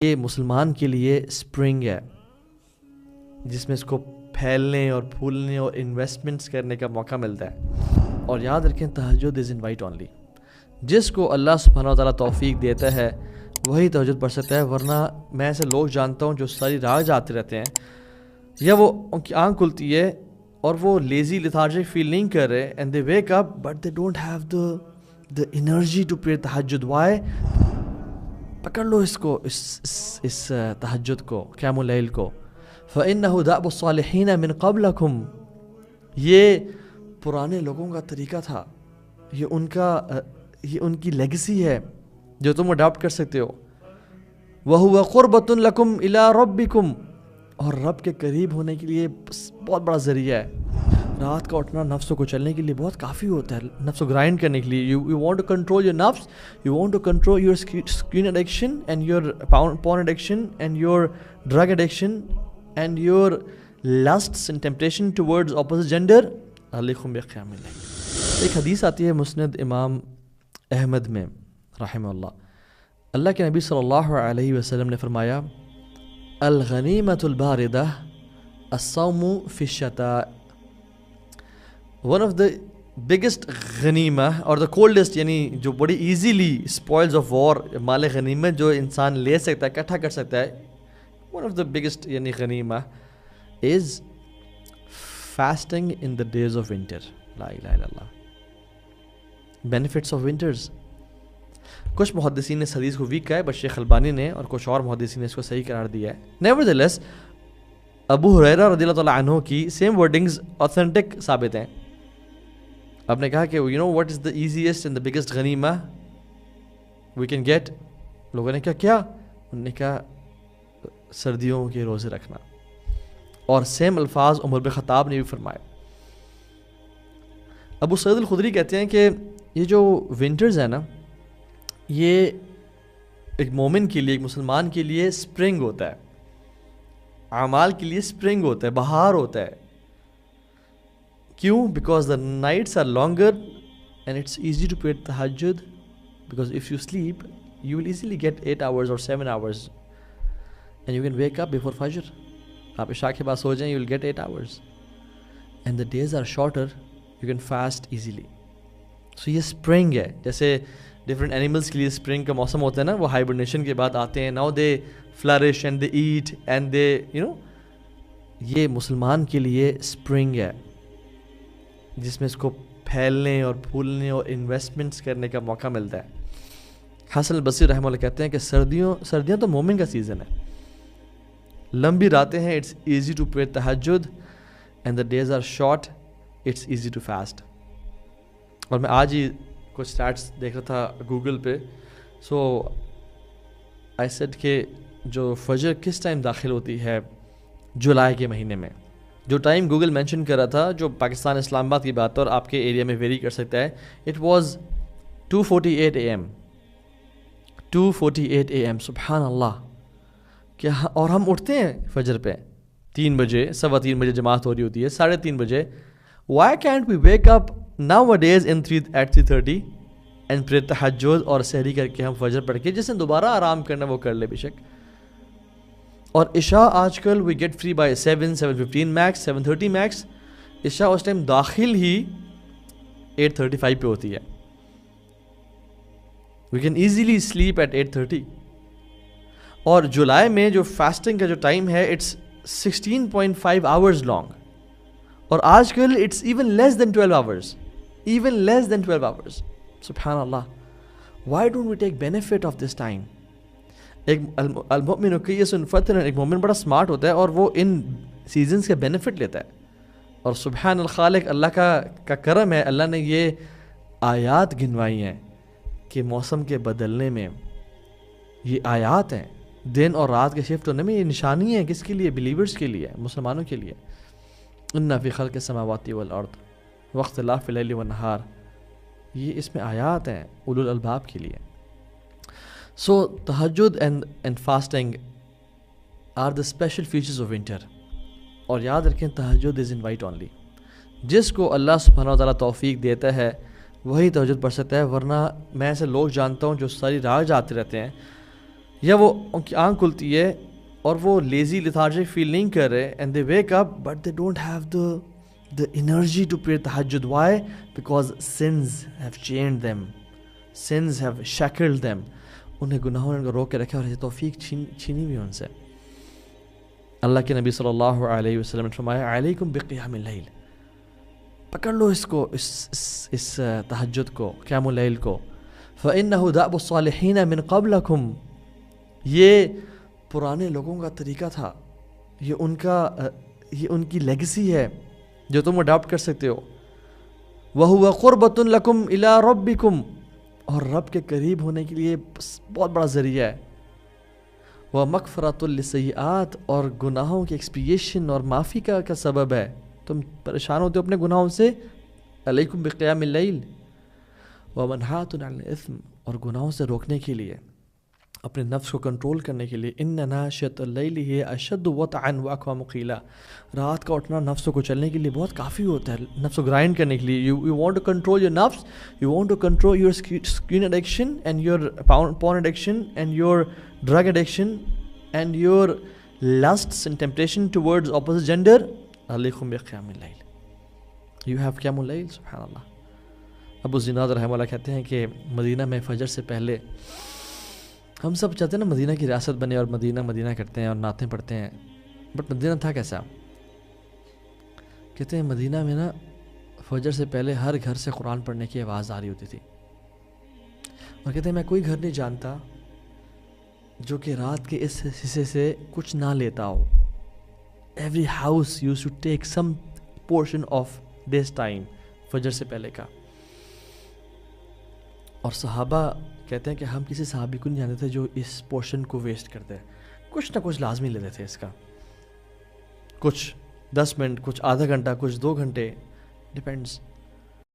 یہ مسلمان کے لیے اسپرنگ ہے جس میں اس کو پھیلنے اور پھولنے اور انویسٹمنٹس کرنے کا موقع ملتا ہے. اور یاد رکھیں تہجد از انوائٹ اونلی. جس کو اللہ سبحانہ و تعالیٰ توفیق دیتا ہے وہی تہجد پڑھ سکتا ہے، ورنہ میں ایسے لوگ جانتا ہوں جو ساری رات جاتے رہتے ہیں، یا وہ ان کی آنکھ کھلتی ہے اور وہ لیزی لیتھارجک فیل نہیں کر رہے and they wake up but they don't have the energy to pray تہجد. why؟ پکڑ لو اس کو، اس تہجد کو، قیام اللیل کو. فَإِنَّهُ دَأْبُ الصَّالِحِينَ مِن قَبْلَكُمْ، یہ پرانے لوگوں کا طریقہ تھا، یہ ان کی لیگسی ہے جو تم اڈاپٹ کر سکتے ہو. وَهُوَ قُرْبَةٌ لَكُمْ إِلَىٰ رَبِّكُمْ، اور رب کے قریب ہونے کے لیے بہت بڑا ذریعہ ہے. رات کا اٹھنا نفس کو چلنے کے لیے بہت کافی ہوتا ہے، نفس کو گرائنڈ کرنے کے لیے. You want to control your نفس، you want to control your screen addiction and your porn addiction and your drug addiction and your lusts and temptation towards opposite gender. علیکم بقیام اللیل. ایک حدیث آتی ہے مسند امام احمد میں رحمہ اللہ. اللہ کے نبی صلی اللہ علیہ وسلم نے فرمایا الغنیمۃ الباردہ الصوم فی الشتاء. ون آف دا بگیسٹ غنیمہ اور دا کولڈسٹ، یعنی جو بڑی ایزیلی اسپوائلز آف وار، مال غنیمت جو انسان لے سکتا ہے، اکٹھا کر سکتا ہے، ون آف دا بگیسٹ یعنی غنیمہ is fasting in the days of winter. لا الہ الا اللہ. Benefits of winters. کچھ محدثین نے اس حدیث کو ویک کہا ہے، بٹ شیخ البانی نے اور کچھ اور محدثین نے اس کو صحیح قرار دیا ہے. نیورتھلیس ابو ہریرہ رضی اللہ تعالیٰ عنہ کی سیم ورڈنگز اوتھینٹک ثابت ہیں. آپ نے کہا کہ you know what is the easiest and the biggest غنیمہ وی کین گیٹ. لوگوں نے کہا کیا؟ انہوں نے کہا سردیوں کے روزے رکھنا. اور سیم الفاظ عمر بن خطاب نے بھی فرمائے. ابو سعید الخدری کہتے ہیں کہ یہ جو ونٹرز ہیں نا، یہ ایک مومن کے لیے، ایک مسلمان کے لیے اسپرنگ ہوتا ہے، اعمال کے لیے اسپرنگ ہوتا ہے، بہار ہوتا ہے. کیوں؟ Because the nights are longer and it's easy to پray تہجد. Because if you sleep you will easily get 8 hours اور 7 hours and you can wake up before فجر. آپ عشاء کے بعد سو جائیں، you will get 8 hours and the days are shorter, you can fast easily. So یہ اسپرنگ ہے. جیسے ڈفرینٹ اینیملس کے لیے اسپرنگ کا موسم ہوتا ہے نا، وہ ہائبرنیشن کے بعد آتے ہیں. Now they flourish and they eat and they you know. یہ مسلمان کے لیے اسپرنگ ہے جس میں اس کو پھیلنے اور پھولنے اور انویسٹمنٹس کرنے کا موقع ملتا ہے. حسن البصری رحمہ اللہ کہتے ہیں کہ سردیاں تو مومن کا سیزن ہے، لمبی راتیں ہیں، اٹس ایزی ٹو پray تہجد and the days are short, it's easy to fast. اور میں آج ہی کچھ اسٹیٹس دیکھ رہا تھا گوگل پہ. سو آئی سیڈ کہ جو فجر کس ٹائم داخل ہوتی ہے جولائی کے مہینے میں، جو ٹائم گوگل مینشن کر رہا تھا جو پاکستان اسلام آباد کی بات ہے اور آپ کے ایریا میں ویری کر سکتا ہے، اٹ واز 2:48 AM. 2:48 AM. سبحان اللہ. کیا؟ اور ہم اٹھتے ہیں فجر پہ 3 بجے، 3:15 بجے جماعت ہو رہی ہوتی ہے، 3:30 بجے. Why can't we wake up nowadays at 3:30 and پray تہجد اور سحری کر کے ہم فجر پڑھ کے، جس نے دوبارہ آرام کرنا وہ کر لے بے شک. اور عشاء آج کل we get free by 7:15 max, 7:30 max. عشاء اس ٹائم داخل ہی 8:35 پہ ہوتی ہے. We can easily sleep at 8:30. اور جولائی میں جو فاسٹنگ کا جو ٹائم ہے اٹس 16.5 hours لانگ، اور آج کل it's even less than 12 hours. Even less than 12 hours. سبحان اللہ. Why don't we take benefit of this time? ایک المؤمن قیس فتن، ایک مومن بڑا سمارٹ ہوتا ہے اور وہ ان سیزنز کا بینیفٹ لیتا ہے. اور سبحان الخالق، اللہ کا کرم ہے، اللہ نے یہ آیات گنوائی ہیں کہ موسم کے بدلنے میں یہ آیات ہیں، دن اور رات کے شفٹ ہونے میں یہ نشانی ہے. کس کے لیے؟ بلیورز کے لیے، مسلمانوں کے لیے. ان فی خلق السماوات والارض واختلاف اللیل والنہار، یہ اس میں آیات ہیں اولو الالباب کے لیے. So tahajjud and fasting are the special features of winter. اور یاد رکھیں تہجد از انوائٹ اونلی. جس کو اللہ سبحانہ و تعالیٰ توفیق دیتا ہے وہی تہجد پڑھ سکتا ہے، ورنہ میں ایسے لوگ جانتا ہوں جو ساری رات جاتے رہتے ہیں، یا وہ ان کی آنکھ کھلتی ہے اور وہ لیزی لیتھارجک فیل نہیں کر رہے, and they wake up but they don't have the energy to pray tahajjud. Why? Because sins have chained them, sins have shackled them. انہیں گناہوں نے روک کے رکھا اور یہ توفیق چھینی ہوئی ان سے. اللہ کے نبی صلی اللہ علیہ وسلم نے فرمایا علیکم بقیام اللیل, پکڑ لو اس کو, اس تہجد کو, قیام اللیل کو. فإنه دأب الصالحین من قبلکم, یہ پرانے لوگوں کا طریقہ تھا, یہ ان کی لیگسی ہے جو تم اڈاپٹ کر سکتے ہو. وَهُوَ قُرْبَةٌ لَكُمْ إِلَىٰ رَبِّكُمْ, اور رب کے قریب ہونے کے لیے بہت بڑا ذریعہ ہے. وَمَغْفِرَةٌ لِلسَّيِّئَاتِ, اور گناہوں کی ایکسپیشن اور معافی کا سبب ہے. تم پریشان ہوتے ہو اپنے گناہوں سے, علیکم بقیام اللیل. وَمَنْهَاتٌ عَنِ الْإِثْمِ, اور گناہوں سے روکنے کے لیے, اپنے نفس کو کنٹرول کرنے کے لیے. ان ناشئۃ اللیل ہی اشد وطئا واقوم قیلا, رات کا اٹھنا نفس کو چلنے کے لیے بہت کافی ہوتا ہے, نفس کو گرائنڈ کرنے کے لیے. You want to control your نفس, you want to control your screen addiction and your porn addiction and your drug addiction and your lusts and temptation towards opposite gender. علیکم بقیام اللیل, یو ہیو قیام اللیل. سبحان اللہ. ابو زناد رحمہ اللہ کہتے ہیں کہ مدینہ میں فجر سے پہلے, ہم سب چاہتے ہیں نا مدینہ کی ریاست بنے اور مدینہ کرتے ہیں اور نعتیں پڑھتے ہیں, بٹ مدینہ تھا کیسا؟ کہتے ہیں مدینہ میں نا فجر سے پہلے ہر گھر سے قرآن پڑھنے کی آواز آ رہی ہوتی تھی, اور کہتے ہیں میں کوئی گھر نہیں جانتا جو کہ رات کے اس حصے سے کچھ نہ لیتا ہو. Every house used to take some portion of this time, فجر سے پہلے کا. اور صحابہ کہتے ہیں کہ ہم کسی صحابی کو نہیں جانتے تھے جو اس پورشن کو ویسٹ کرتے, کچھ نہ کچھ لازمی لیتے تھے اس کا, کچھ 10 منٹ, کچھ آدھا گھنٹہ, کچھ 2 گھنٹے, ڈیپینڈس.